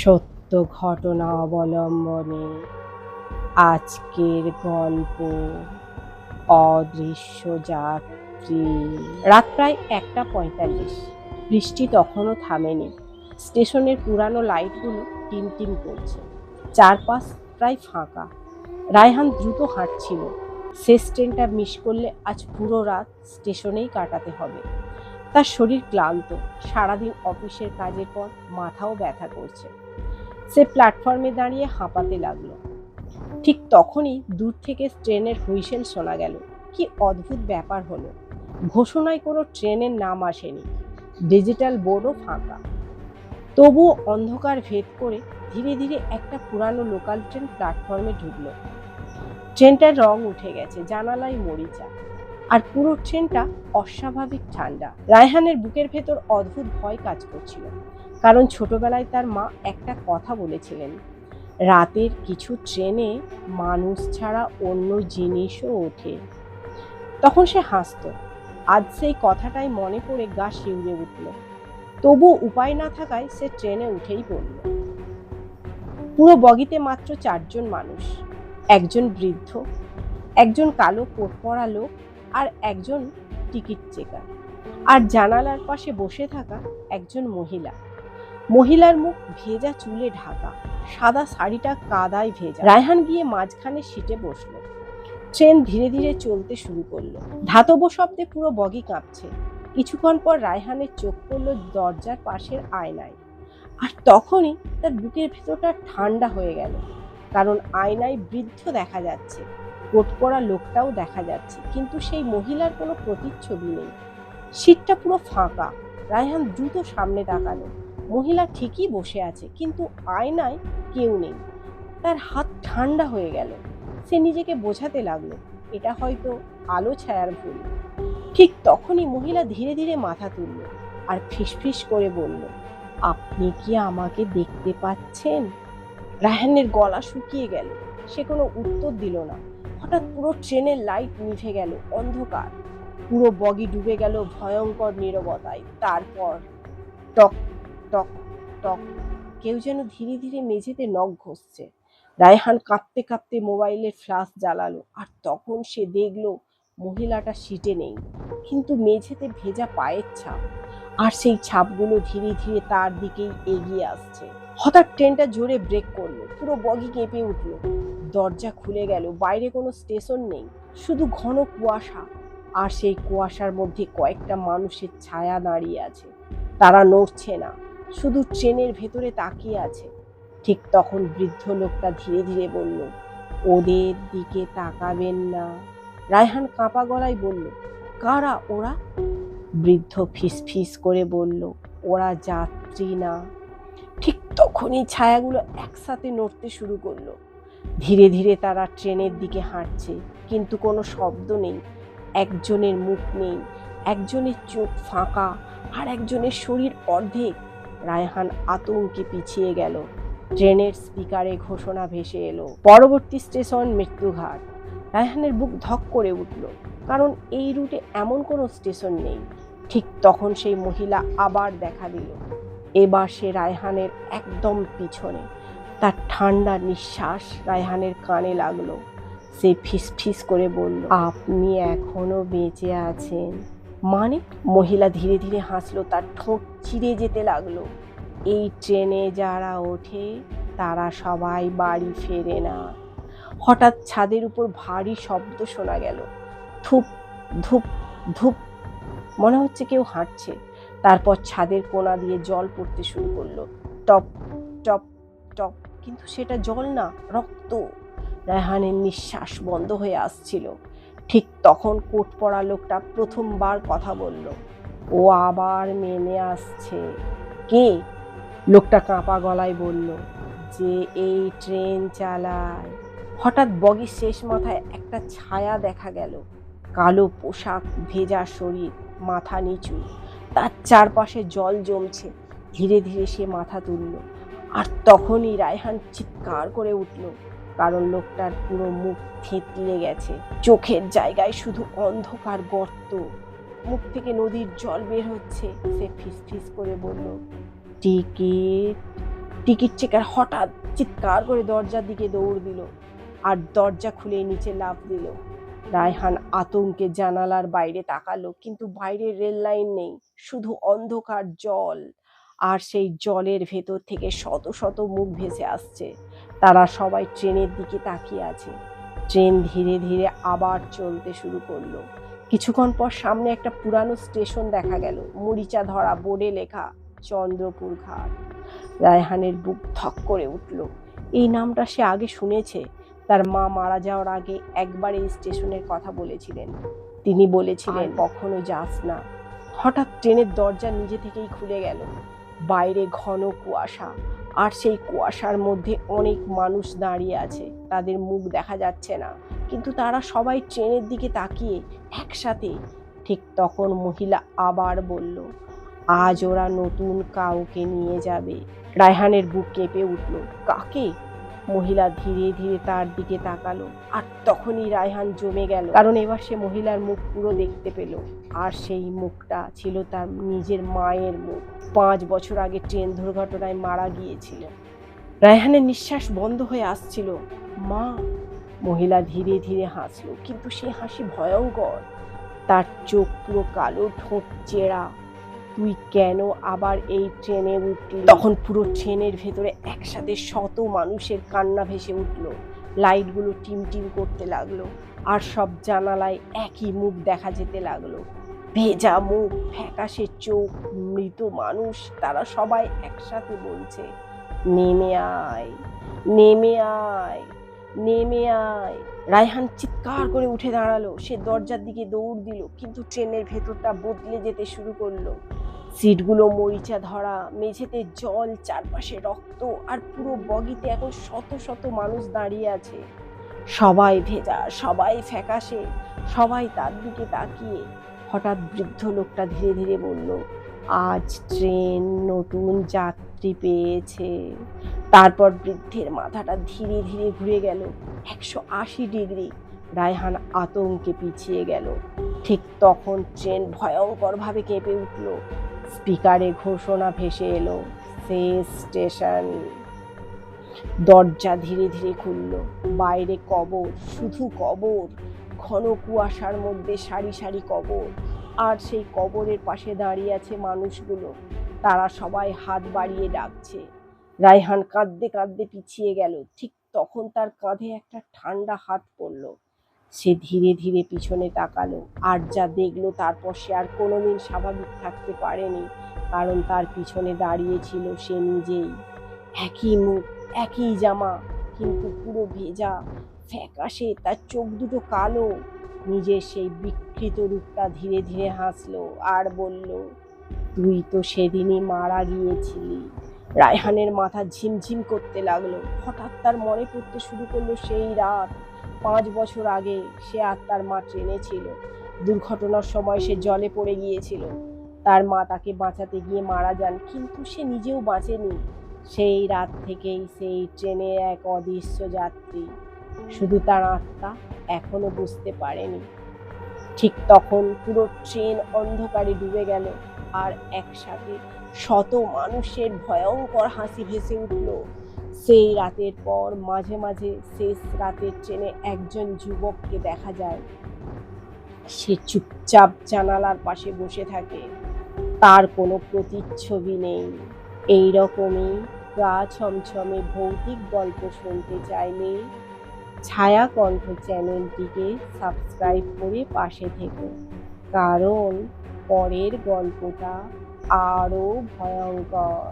সত্য ঘটনা অবলম্বনে আজকের গল্প অদৃশ্য যাত্রী। রাত প্রায় 1:45। বৃষ্টি তখনও থামেনি। স্টেশনের পুরানো লাইটগুলো টিমটিম করছে। চারপাশ প্রায় ফাঁকা। রায়হান দ্রুত হাঁটছিল। শেষ ট্রেনটা মিস করলে আজ পুরো রাত স্টেশনেই কাটাতে হবে। তার শরীর ক্লান্ত। সারাদিন অফিসের কাজের পর মাথাও ব্যথা করছে। সে প্ল্যাটফর্মে দাঁড়িয়ে হাঁপাতে লাগলো। ঠিক তখনই দূর থেকে ট্রেনের হুইসেল শোনা গেল। কি অদ্ভুত ব্যাপার হলো! ঘোষণায় কোনো ট্রেনের নাম আসেনি, ডিজিটাল বোর্ডও ফাঁকা। তবুও অন্ধকার ভেদ করে ধীরে ধীরে একটা পুরানো লোকাল ট্রেন প্ল্যাটফর্মে ঢুকলো। ট্রেনটার রং উঠে গেছে, জানালায় মরিচা, আর পুরো ট্রেনটা অস্বাভাবিক ঠান্ডা। রায়হানের বুকের ভেতর অদ্ভুত ভয় কাজ করছিল, কারণ ছোটবেলায় তার মা একটা কথা বলেছিলেন, রাতের কিছু ট্রেনে মানুষ ছাড়া অন্য জিনিসও ওঠে। তখন সে হাসত। আজ সেই কথাটাই মনে পড়ে গা শিউরে উঠল। তবু উপায় না থাকায় সে ট্রেনে উঠেই পড়ল। পুরো বগিতে মাত্র 4 জন মানুষ। একজন বৃদ্ধ, একজন কালো কোট পরা লোক, আর একজন টিকিট চেকার, আর জানালার পাশে বসে থাকা একজন মহিলা। মহিলার মুখ ভেজা চুলে ঢাকা, সাদা শাড়িটা কাদায় ভেজা। রায়হান গিয়ে মাঝখানে সিটে বসলো। ট্রেন ধীরে ধীরে চলতে শুরু করলো। ধাতব শব্দে পুরো বগি কাঁপছে। কিছুক্ষণ পর রায়হানের চোখ পড়ল দরজার পাশের আয়নায়, আর তখনই তার বুকের ভেতরটা ঠান্ডা হয়ে গেল, কারণ আয়নায় বৃদ্ধ দেখা যাচ্ছে, কোট পরা লোকটাও দেখা যাচ্ছে, কিন্তু সেই মহিলার কোনো প্রতিচ্ছবি নেই। সিটটা পুরো ফাঁকা। রায়হান দ্রুত সামনে তাকালো। মহিলা ঠিকই বসে আছে, কিন্তু আয়নায় কেউ নেই। তার হাত ঠান্ডা হয়ে গেল। সে নিজেকে বোঝাতে লাগলো, এটা হয়তো আলো ছায়ার ভুল। ঠিক তখনই মহিলা ধীরে ধীরে মাথা তুলল আর ফিসফিস করে বলল, আপনি কি আমাকে দেখতে পাচ্ছেন? রায়হানের গলা শুকিয়ে গেল। সে কোনো উত্তর দিল না। হঠাৎ পুরো ট্রেনের লাইট নিভে গেল, অন্ধকার। পুরো বগি ডুবে গেল ভয়ঙ্কর নীরবতায়। তারপর টক টক টক, কেউ যেন ধীরে ধীরে মেঝেতে নখ ঘষছে। রায়হান কাঁপতে কাঁপতে মোবাইলের ফ্ল্যাশ জ্বালালো, আর তখন সে দেখলো মহিলাটা সিটে নেই, কিন্তু মেঝেতে ভেজা পায়ের ছাপ, আর সেই ছাপগুলো ধীরে ধীরে তার দিকেই এগিয়ে আসছে। হঠাৎ ট্রেনটা জোরে ব্রেক করলো। পুরো বগি কেঁপে উঠল। দরজা খুলে গেল। বাইরে কোনো স্টেশন নেই, শুধু ঘন কুয়াশা, আর সেই কুয়াশার মধ্যে কয়েকটা মানুষের ছায়া দাঁড়িয়ে আছে। তারা নড়ছে না, শুধু ট্রেনের ভেতরে তাকিয়ে আছে। ঠিক তখন বৃদ্ধ লোকটা ধীরে ধীরে বলল, ওদের দিকে তাকাবেন না। রায়হান কাঁপা গলায় বলল, কারা ওরা? বৃদ্ধ ফিসফিস করে বলল, ওরা যাত্রী না। ঠিক তখনই ছায়াগুলো একসাথে নড়তে শুরু করলো। ধীরে ধীরে তারা ট্রেনের দিকে হাঁটছে, কিন্তু কোনো শব্দ নেই। একজনের মুখ নেই, একজনের চোখ ফাঁকা, আর একজনের শরীর অর্ধেক। রায়হান আতঙ্কে পিছিয়ে গেল। ট্রেনের স্পিকারে ঘোষণা ভেসে এলো, পরবর্তী স্টেশন মৃত্যুঘাট। রায়হানের বুক ধক করে উঠল, কারণ এই রুটে এমন কোনো স্টেশন নেই। ঠিক তখন সেই মহিলা আবার দেখা দিল। এবার সে রায়হানের একদম পিছনে। তার ঠান্ডা নিঃশ্বাস রায়হানের কানে লাগলো। সে ফিসফিস করে বলল, আপনি এখনো বেঁচে আছেন? মানে? মহিলা ধীরে ধীরে হাসলো, তার ঠোঁট চিরে যেতে লাগলো। এই ট্রেনে যারা ওঠে তারা সবাই বাড়ি ফেরে না। হঠাৎ ছাদের উপর ভারী শব্দ শোনা গেল, ধুপ ধুপ ধুপ, মনে হচ্ছে কেউ হাঁটছে। তারপর ছাদের কোণা দিয়ে জল পড়তে শুরু করলো, টপ টপ টপ, কিন্তু সেটা জল না, রক্ত। রায়হানের নিঃশ্বাস বন্ধ হয়ে আসছিল। ঠিক তখন কোট পরা লোকটা প্রথমবার কথা বলল, ও আবার নেমে আসছে। কে? লোকটা কাঁপা গলায় বলল, যে এই ট্রেন চালায়। হঠাৎ বগির শেষ মাথায় একটা ছায়া দেখা গেল, কালো পোশাক, ভেজা শরীর, মাথা নিচু, তার চারপাশে জল জমছে। ধীরে ধীরে সে মাথা তুলল, আর তখনই রায়হান চিৎকার করে উঠল, কারণ লোকটার পুরো মুখ থেঁতলে গেছে। চোখের জায়গায় শুধু অন্ধকার গর্ত। মুখ থেকে নদীর জল বের হচ্ছে। সে ফিসফিস করে বলল, টিকিট। টিকিট চেকার হঠাৎ চিৎকার করে দরজার দিকে দৌড় দিল আর দরজা খুলে নিচে লাফ দিল। রায়হান আতঙ্কে জানালার বাইরে তাকালো, কিন্তু বাইরে রেল লাইন নেই, শুধু অন্ধকার জল। আর সেই জলের ভেতর থেকে শত শত মুখ ভেসে আসছে। তারা সবাই ট্রেনের দিকে তাকিয়ে আছে। ট্রেন ধীরে ধীরে আবার চলতে শুরু করলো। কিছুক্ষণ পর সামনে একটা পুরানো স্টেশন দেখা গেল, মরিচা ধরা বোর্ডে লেখা চন্দ্রপুর ঘাট। রায়হানের বুক ধক করে উঠল। এই নামটা সে আগে শুনেছে। তার মা মারা যাওয়ার আগে একবার এই স্টেশনের কথা বলেছিলেন। তিনি বলেছিলেন, কখনো যাস না। হঠাৎ ট্রেনের দরজা নিজে থেকেই খুলে গেল। বাইরে ঘন কুয়াশা, আর সেই কুয়াশার মধ্যে অনেক মানুষ দাঁড়িয়ে আছে। তাদের মুখ দেখা যাচ্ছে না, কিন্তু তারা সবাই ট্রেনের দিকে তাকিয়ে একসাথে। ঠিক তখন মহিলা আবার বলল, আজ ওরা নতুন কাউকে নিয়ে যাবে। রায়হানের বুক কেঁপে উঠল। কাকে? মহিলা ধীরে ধীরে তার দিকে তাকালো, আর তখনই রায়হান জমে গেল, কারণ এবার সে মহিলার মুখ পুরো দেখতে পেল। আর সেই মুখটা ছিল তার নিজের মায়ের মুখ। 5 বছর আগে ট্রেন দুর্ঘটনায় মারা গিয়েছিল। রায়হানের নিঃশ্বাস বন্ধ হয়ে আসছিল। মা! মহিলা ধীরে ধীরে হাসলো, কিন্তু সে হাসি ভয়ঙ্কর। তার চোখ পুরো কালো, ঠোঁট চেরা। তুই কেন আবার এই ট্রেনে উঠলি? তখন পুরো ট্রেনের ভেতরে একসাথে শত মানুষের কান্না ভেসে উঠলো। লাইটগুলো টিমটিম করতে লাগলো, আর সব জানালায় একই মুখ দেখা যেতে লাগলো। ভেজা মুখ, ফ্যাকাশে চোখ, মৃত মানুষ। তারা সবাই একসাথে বলছে, নেমে আয়, নেমে আয়, নেমে আয়। রায়হান চিৎকার করে উঠে দাঁড়ালো। সে দরজার দিকে দৌড় দিল, কিন্তু ট্রেনের ভেতরটা বদলে যেতে শুরু করলো। সিটগুলো মরিচা ধরা, মেঝেতে জল, চারপাশে রক্ত, আর পুরো বগিতে এখন শত শত মানুষ দাঁড়িয়ে আছে। সবাই ভেজা, সবাই ফ্যাকাশে, সবাই তার দিকে তাকিয়ে। হঠাৎ বৃদ্ধ লোকটা ধীরে ধীরে বলল, আজ ট্রেন নতুন যাত্রী পেয়েছে। তারপর বৃদ্ধের মাথাটা ধীরে ধীরে ঘুরে গেল 180 ডিগ্রি। রায়হান আতঙ্কে পিছিয়ে গেল। ঠিক তখন ট্রেন ভয়ঙ্করভাবে কেঁপে উঠল। স্পিকারে ঘোষণা ভেসে এলো, শেষ স্টেশন। দরজা ধীরে ধীরে খুলল। বাইরে কবর, শুধু কবর। ঘন কুয়াশার মধ্যে সারি সারি কবর, আর সেই কবরের পাশে দাঁড়িয়ে আছে মানুষগুলো। তারা সবাই হাত বাড়িয়ে ডাকছে। রায়হান কাঁদতে কাঁদতে পিছিয়ে গেল। ঠিক তখন তার কাঁধে একটা ঠান্ডা হাত পড়ল। সে ধীরে ধীরে পিছনে তাকালো, আর যা দেখলো তারপর সে আর কোনোদিন স্বাভাবিক থাকতে পারেনি, কারণ তার পিছনে দাঁড়িয়ে ছিল সে নিজেই। একই মুখ, একই জামা, কিন্তু পুরো ভেজা, ফ্যাকাশে। তার চোখ দুটো কালো। নিজের সেই বিকৃত রূপটা ধীরে ধীরে হাসলো আর বলল, তুই তো সেদিনই মারা গিয়েছিলি। রায়হানের মাথা ঝিমঝিম করতে লাগলো। হঠাৎ তার মনে পড়তে শুরু করলো সেই রাত 5 বছর আগে। সে আর তার মা ট্রেনে ছিল। দুর্ঘটনার সময় সে জলে পড়ে গিয়েছিল। তার মা তাকে বাঁচাতে গিয়ে মারা যান, কিন্তু সে নিজেও বাঁচেনি। সেই রাত থেকেই সেই ট্রেনের এক অদৃশ্য যাত্রী, শুধু তার আত্মা এখনো বুঝতে পারেনি। ঠিক তখন পুরো ট্রেন অন্ধকারে ডুবে গেল, আর একসাথে শত মানুষের ভয়ঙ্কর হাসি ভেসে উঠল। সেই রাতের পর মাঝে মাঝে শেষ রাতের ট্রেনে একজন যুবককে দেখা যায়। সে চুপচাপ জানালার পাশে বসে থাকে। তার কোনো প্রতিচ্ছবি নেই। এইরকমই গা ছমছমে ভৌতিক গল্প শুনতে চাইলে ছায়া কণ্ঠ চ্যানেলটিকে সাবস্ক্রাইব করে পাশে থেকো, কারণ পরের গল্পটা আরো ভয়ঙ্কর।